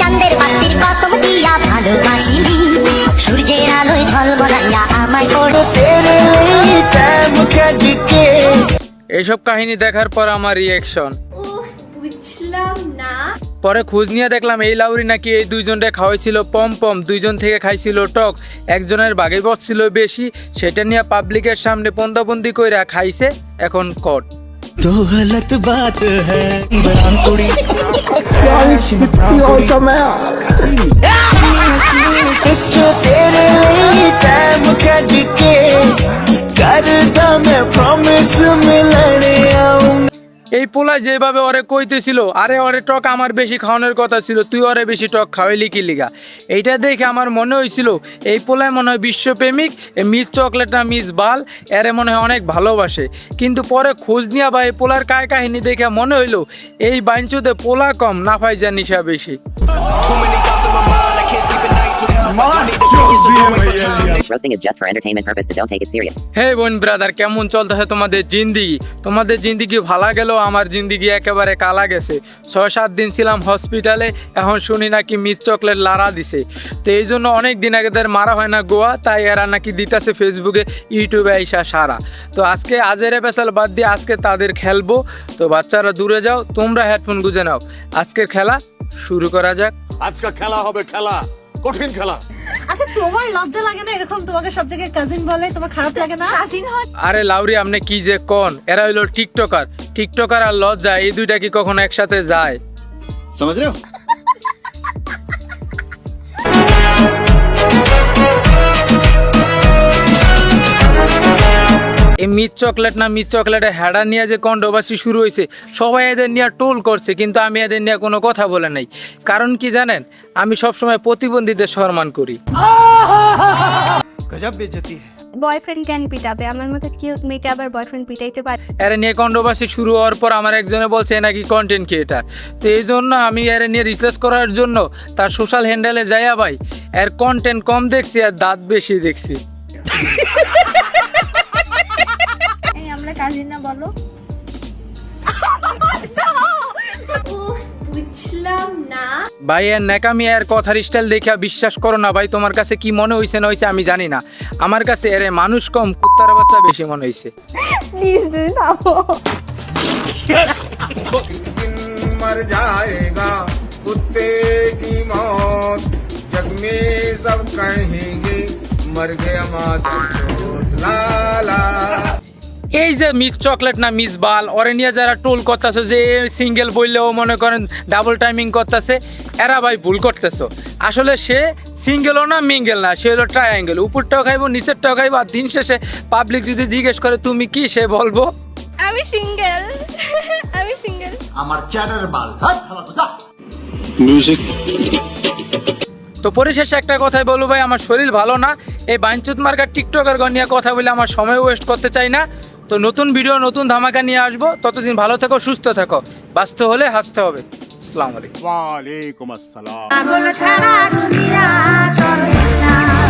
চাঁদের বাতির কসম দিয়া ভালোবাসি সূর্যের আলোয় ঝলমলাইয়া আমায় পড়ে এইসব কাহিনী দেখার পর আমার রিয়াকশন বুঝলাম না। পরে খোঁজ নিয়ে দেখলাম এই লাউরি নাকি এই দুইজনরে খাওয়াইছিল পম পম, দুইজন থেকে খাইছিল টক, একজনের বাগে বসছিল বেশি, সেটা নিয়ে পাবলিকের সামনে পন্দাবন্দি কইরা খাইছে এখন কট। तो गलत बात है इमरान थोड़ी तेरे टाइम कट के करदा मैं प्रॉमिस मिलने आऊंगा। এই পোলা যেভাবে ওরে কইতেছিল, আরে ওরে টক আমার বেশি খাওয়ানোর কথা ছিল, তুই ওরে বেশি টক খাওয়াইলি কি লিগা? এইটা দেখে আমার মনে হয়েছিল এই পোলায় মনে হয় বিশ্বপ্রেমিক, এই মিস চকলেট না মিস বাল এরে মনে হয় অনেক ভালোবাসে। কিন্তু পরে খোঁজ নিয়া বা এই পোলার কাহিনী দেখে মনে হইলো এই বাইঞ্চুতে পোলা কম না পাই যা নিশা বেশি। Roasting is just for entertainment purpose, so don't take it serious. হে বোন ব্রাদার, কেমন চলতেছে তোমাদের জিন্দিগি? তোমাদের জিন্দিগি ভালো গেল, আমার জিন্দিগি একেবারে কালা গেছে। 6-7 দিন ছিলাম হসপিটালে, এখন শুনি নাকি মিস চকলেট লারা দিছে। তো এই জন্য অনেক দিন আগেদের মারা হয় না গোয়া, তাই এরা নাকি দিতেছে ফেসবুকে ইউটিউবে আইসা সারা। তো আজকে আজের পেশাল বাদ দিয়ে আজকে তাদের খেলবো। তো বাচ্চারা দূরে যাও, তোমরা হেডফোন গুঁজে নাও, আজকের খেলা শুরু করা যাক। আজকে খেলা হবে, খেলা কঠিন খেলা। আচ্ছা তোমার লজ্জা লাগে না এরকম তোমাকে সব জায়গায় কাজিন বলে? তোমার খারাপ লাগে না? কাজিন হয়। আরে লাউরি আপনি কি যে কোন, এরা হইলো টিকটকার আর লজ্জা এই দুইটা কি কখনো একসাথে যায়? समझ रहे हो? এই মিস চকলেট না মিস চকলেটের হেডা নিয়ে যে কন্ট্রোভার্সি শুরু হয়েছে, সবাই এদের নিয়ে টোল করছে, কিন্তু আমি এদের নিয়ে কোনো কথা বলে নাই। কারণ কি জানেন, আমি সবসময় প্রতিবন্ধীদের সম্মান করি। गजब बेइज्जती है। বয়ফ্রেন্ড কেন পিটাবে? আমার মতো কিউট মেয়েকে আবার বয়ফ্রেন্ড পিটাইতে পারে? এর নিয়ে কন্ট্রোভার্সি শুরু হওয়ার পর আমার একজনে বলছে এ নাকি কন্টেন্ট ক্রিয়েটার। তো এই জন্য আমি এর নিয়ে রিসার্চ করার জন্য তার সোশ্যাল হ্যান্ডেলে যাইয়া ভাই এর কন্টেন্ট কম দেখছি আর দাঁত বেশি দেখছি। এই আমরা কাজিন না বলো? বুঝলাম না। ভাই এর ন্যাকামি এর কথার স্টাইল দেখে বিশ্বাস করো না ভাই, তোমার কাছে কি মনে হয়েছে না হয়েছে আমি জানি না, আমার কাছে এর মানুষ কম কুত্তার বাচ্চা বেশি মনে হয়েছে। প্লিজ তুমি থামো। मर जाएगा कुत्ते की मौत जग में सब कहेंगे मर गया माधव ला ला। এই যে মিস চকলেট না মিস বাল ওরে নিয়ে যারা টোল করতেছে যে সিঙ্গেল বললেও মনে করেন ডাবল টাইমিং করতেছে, এরা ভাই ভুল করতেছো। আসলে সে সিঙ্গেলও না মিঙ্গেল না, সে হলো ট্রায়াঙ্গেল, উপরটাও খাইবো নিচেরটাও খাইবো, আর দিন শেষে পাবলিক যদি জিজ্ঞেস করে তুমি কি, সে বলবো আমি সিঙ্গেল। আমি সিঙ্গেল। তো পরিশেষে একটা কথাই বলবো ভাই, আমার শরীর ভালো না, এই বাইনচুত মার্কার টিকটকার নিয়ে কথা বলে আমার সময় ওয়েস্ট করতে চাই না। তো নতুন ভিডিও নতুন ধামাকা নিয়ে আসবো, ততদিন ভালো থেকো, সুস্থ থাকো, বাঁচতে হলে হাসতে হবে। আসসালামু আলাইকুম। वालेकुम अस्सलाम। পাগল ছাড়া দুনিয়া চলে না।